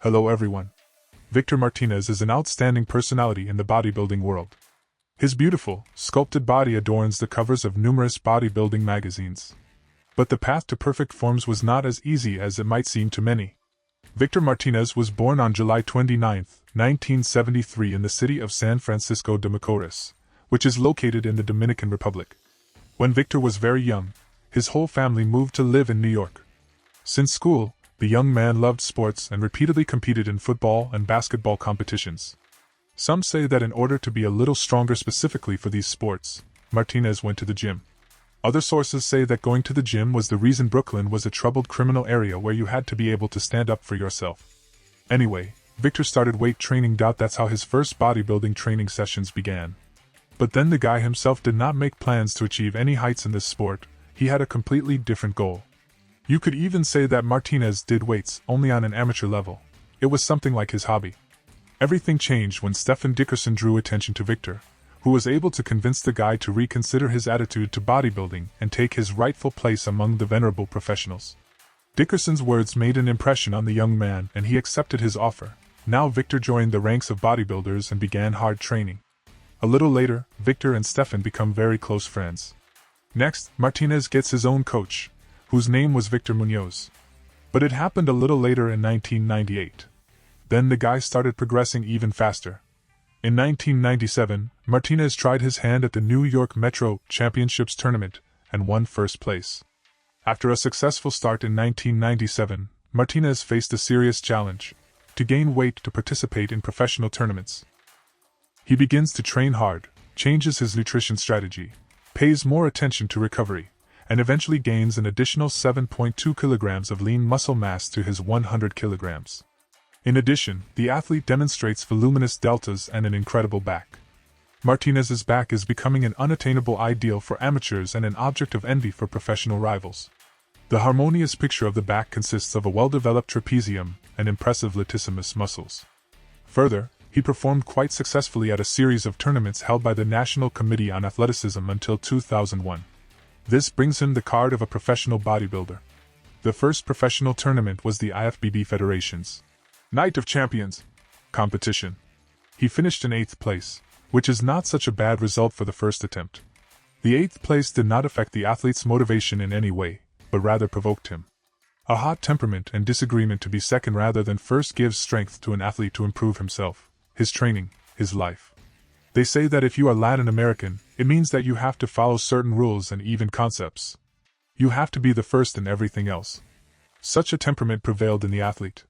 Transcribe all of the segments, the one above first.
Hello everyone. Victor Martinez is an outstanding personality in the bodybuilding world. His beautiful, sculpted body adorns the covers of numerous bodybuilding magazines. But the path to perfect forms was not as easy as it might seem to many. Victor Martinez was born on July 29, 1973 in the city of San Francisco de Macorís, which is located in the Dominican Republic. When Victor was very young, his whole family moved to live in New York. Since school, the young man loved sports and repeatedly competed in football and basketball competitions. Some say that in order to be a little stronger specifically for these sports, Martinez went to the gym. Other sources say that going to the gym was the reason Brooklyn was a troubled criminal area where you had to be able to stand up for yourself. Anyway, Victor started weight training. That's how his first bodybuilding training sessions began. But then the guy himself did not make plans to achieve any heights in this sport. He had a completely different goal. You could even say that Martinez did weights only on an amateur level. It was something like his hobby. Everything changed when Stephen Dickerson drew attention to Victor, who was able to convince the guy to reconsider his attitude to bodybuilding and take his rightful place among the venerable professionals. Dickerson's words made an impression on the young man and he accepted his offer. Now Victor joined the ranks of bodybuilders and began hard training. A little later, Victor and Stephen become very close friends. Next, Martinez gets his own coach, whose name was Victor Munoz. But it happened a little later in 1998. Then the guy started progressing even faster. In 1997, Martinez tried his hand at the New York Metro Championships tournament and won first place. After a successful start in 1997, Martinez faced a serious challenge: to gain weight to participate in professional tournaments. He begins to train hard, changes his nutrition strategy, pays more attention to recovery, and eventually gains an additional 7.2 kilograms of lean muscle mass to his 100 kilograms. In addition, the athlete demonstrates voluminous deltas and an incredible back. Martinez's back is becoming an unattainable ideal for amateurs and an object of envy for professional rivals. The harmonious picture of the back consists of a well-developed trapezium and impressive latissimus muscles. Further, he performed quite successfully at a series of tournaments held by the National Committee on Athleticism until 2001. This brings him the card of a professional bodybuilder. The first professional tournament was the IFBB Federation's Night of Champions competition. He finished in 8th place, which is not such a bad result for the first attempt. The 8th place did not affect the athlete's motivation in any way, but rather provoked him. A hot temperament and disagreement to be second rather than first gives strength to an athlete to improve himself, his training, his life. They say that if you are Latin American, it means that you have to follow certain rules and even concepts. You have to be the first in everything else. Such a temperament prevailed in the athlete.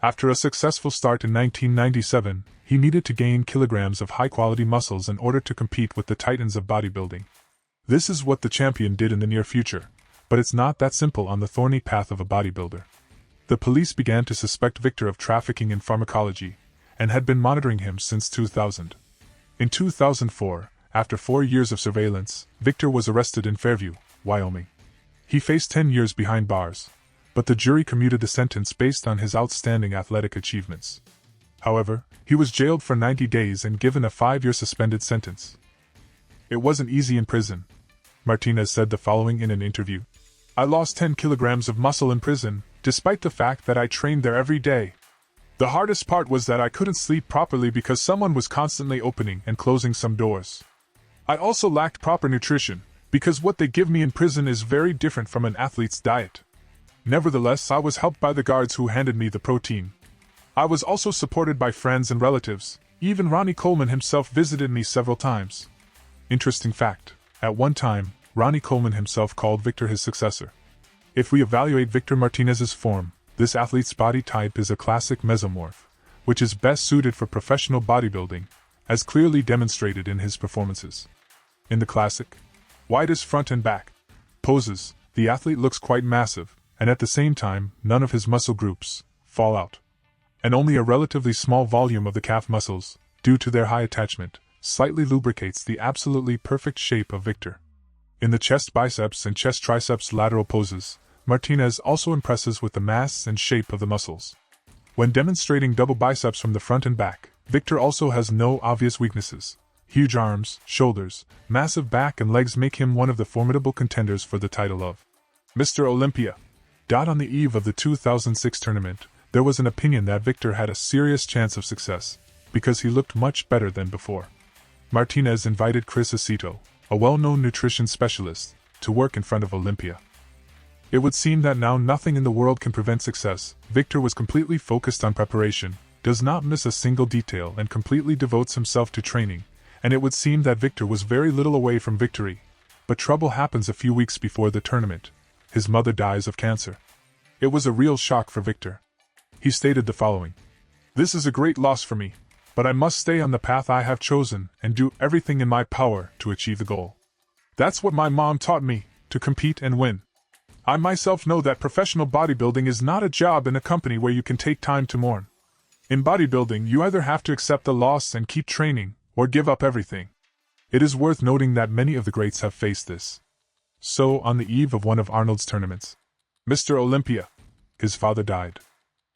After a successful start in 1997, he needed to gain kilograms of high-quality muscles in order to compete with the titans of bodybuilding. This is what the champion did in the near future, but it's not that simple on the thorny path of a bodybuilder. The police began to suspect Victor of trafficking in pharmacology, and had been monitoring him since 2000. In 2004, after 4 years of surveillance, Victor was arrested in Fairview, Wyoming. He faced 10 years behind bars, but the jury commuted the sentence based on his outstanding athletic achievements. However, he was jailed for 90 days and given a 5-year suspended sentence. It wasn't easy in prison. Martinez said the following in an interview: "I lost 10 kilograms of muscle in prison, despite the fact that I trained there every day. The hardest part was that I couldn't sleep properly because someone was constantly opening and closing some doors. I also lacked proper nutrition, because what they give me in prison is very different from an athlete's diet. Nevertheless, I was helped by the guards who handed me the protein. I was also supported by friends and relatives. Even Ronnie Coleman himself visited me several times." Interesting fact: at one time, Ronnie Coleman himself called Victor his successor. If we evaluate Victor Martinez's form, this athlete's body type is a classic mesomorph, which is best suited for professional bodybuilding, as clearly demonstrated in his performances. In the classic, widest front and back poses, the athlete looks quite massive, and at the same time, none of his muscle groups fall out. And only a relatively small volume of the calf muscles, due to their high attachment, slightly lubricates the absolutely perfect shape of Victor. In the chest biceps and chest triceps lateral poses, Martinez also impresses with the mass and shape of the muscles. When demonstrating double biceps from the front and back, Victor also has no obvious weaknesses. Huge arms, shoulders, massive back and legs make him one of the formidable contenders for the title of Mr. Olympia. On the eve of the 2006 tournament, there was an opinion that Victor had a serious chance of success, because he looked much better than before. Martinez invited Chris Aceto, a well-known nutrition specialist, to work in front of Olympia. It would seem that now nothing in the world can prevent success. Victor was completely focused on preparation, does not miss a single detail, and completely devotes himself to training, and it would seem that Victor was very little away from victory. But trouble happens a few weeks before the tournament. His mother dies of cancer. It was a real shock for Victor. He stated the following: "This is a great loss for me, but I must stay on the path I have chosen and do everything in my power to achieve the goal. That's what my mom taught me, to compete and win. I myself know that professional bodybuilding is not a job in a company where you can take time to mourn. In bodybuilding, you either have to accept the loss and keep training, or give up everything." It is worth noting that many of the greats have faced this. So, on the eve of one of Arnold's tournaments, Mr. Olympia, his father died.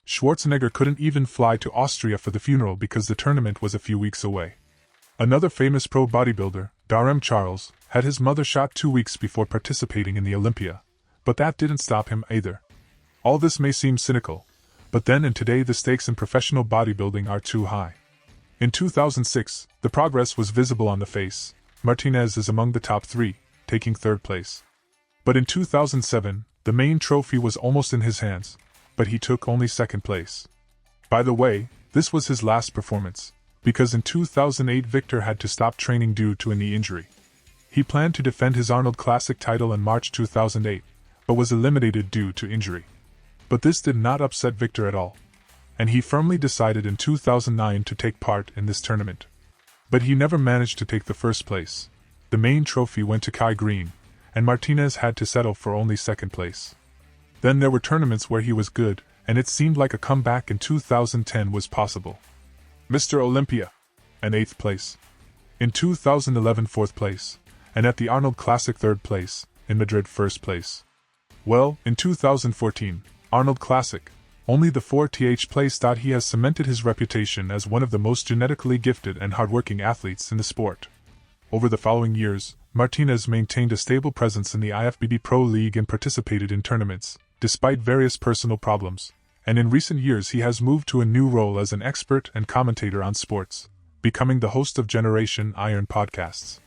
Schwarzenegger couldn't even fly to Austria for the funeral because the tournament was a few weeks away. Another famous pro bodybuilder, Darem Charles, had his mother shot 2 weeks before participating in the Olympia, but that didn't stop him either. All this may seem cynical, but then and today the stakes in professional bodybuilding are too high. In 2006, the progress was visible on the face. Martinez is among the top 3, taking 3rd place. But in 2007, the main trophy was almost in his hands, but he took only 2nd place. By the way, this was his last performance, because in 2008 Victor had to stop training due to a knee injury. He planned to defend his Arnold Classic title in March 2008, but was eliminated due to injury. But this did not upset Victor at all, and he firmly decided in 2009 to take part in this tournament. But he never managed to take the 1st place. The main trophy went to Kai Green, and Martinez had to settle for only 2nd place. Then there were tournaments where he was good, and it seemed like a comeback in 2010 was possible. Mr. Olympia, an 8th place. In 2011 4th place, and at the Arnold Classic 3rd place, in Madrid 1st place. Well, in 2014, Arnold Classic, only the 4th place. He has cemented his reputation as one of the most genetically gifted and hardworking athletes in the sport. Over the following years, Martinez maintained a stable presence in the IFBB Pro League and participated in tournaments, despite various personal problems, and in recent years he has moved to a new role as an expert and commentator on sports, becoming the host of Generation Iron podcasts.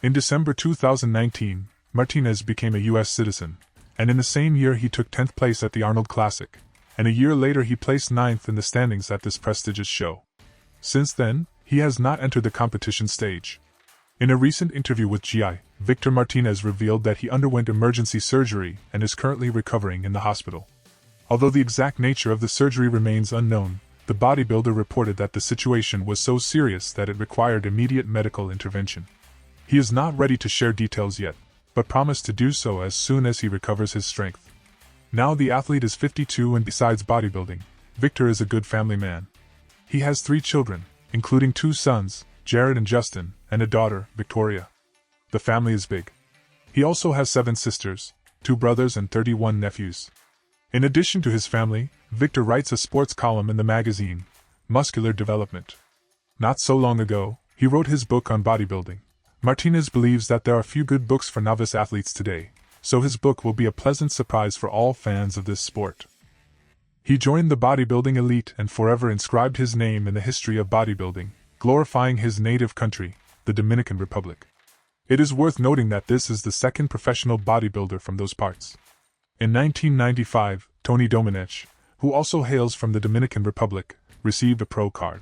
In December 2019, Martinez became a U.S. citizen, and in the same year he took 10th place at the Arnold Classic, and a year later he placed 9th in the standings at this prestigious show. Since then, he has not entered the competition stage. In a recent interview with GI, Victor Martinez revealed that he underwent emergency surgery and is currently recovering in the hospital. Although the exact nature of the surgery remains unknown, the bodybuilder reported that the situation was so serious that it required immediate medical intervention. He is not ready to share details yet, but promised to do so as soon as he recovers his strength. Now the athlete is 52 and besides bodybuilding, Victor is a good family man. He has 3 children, including 2 sons, Jared and Justin, and a daughter, Victoria. The family is big. He also has 7 sisters, 2 brothers and 31 nephews. In addition to his family, Victor writes a sports column in the magazine, Muscular Development. Not so long ago, he wrote his book on bodybuilding. Martinez believes that there are few good books for novice athletes today, so his book will be a pleasant surprise for all fans of this sport. He joined the bodybuilding elite and forever inscribed his name in the history of bodybuilding, glorifying his native country, the Dominican Republic. It is worth noting that this is the 2nd professional bodybuilder from those parts. In 1995, Tony Domenech, who also hails from the Dominican Republic, received a pro card.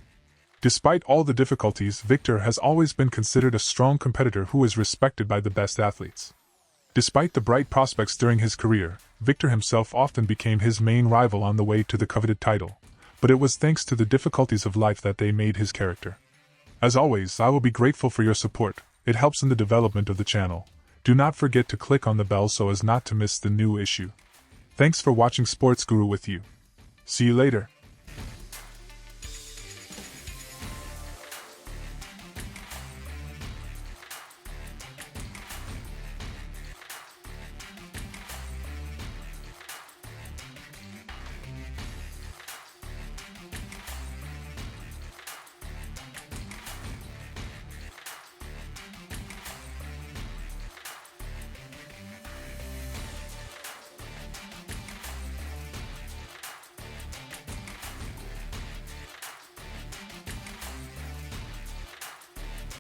Despite all the difficulties, Victor has always been considered a strong competitor who is respected by the best athletes. Despite the bright prospects during his career, Victor himself often became his main rival on the way to the coveted title, but it was thanks to the difficulties of life that they made his character. As always, I will be grateful for your support. It helps in the development of the channel. Do not forget to click on the bell so as not to miss the new issue. Thanks for watching Sports Guru with you. See you later.